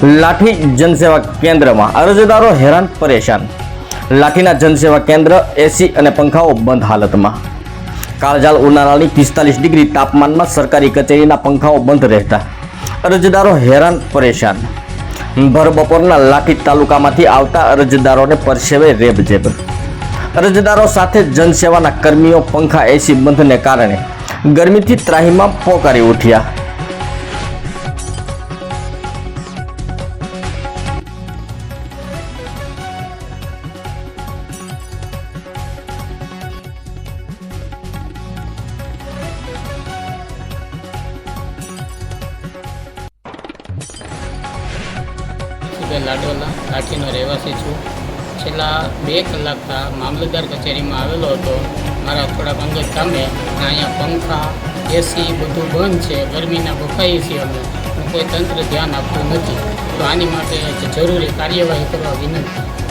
લાઠી જનસેવા કેન્દ્રમાં અરજદારો હેરાન પરેશાન। લાઠીના જનસેવા કેન્દ્ર એસી અને પંખાઓ બંધ હાલતમાં। કાળઝાળ ઉનાળાની 45 ડિગ્રી તાપમાનમાં સરકારી કચેરીના પંખાઓ બંધ રહેતા અરજદારો હેરાન પરેશાન। ભર બપોરના લાઠી તાલુકામાંથી આવતા અરજદારોને પરસેવે રેબઝેબ। અરજદારો સાથે જનસેવાના કર્મીઓ પંખા એસી બંધને કારણે ગરમીથી ત્રાહીમાં પોકારી ઉઠ્યા। લાડોલા લાઠીનો રહેવાસી છું। છેલ્લા 2 કલાકથી મામલતદાર કચેરીમાં આવેલો હતો મારા થોડાક અંગત કામે। અહીંયા પંખા એસી બધું બંધ છે, ગરમીના બફાઈ છીએ અમે, કોઈ તંત્ર ધ્યાન આપતું નથી, તો આની માટે જરૂરી કાર્યવાહી કરવા વિનંતી।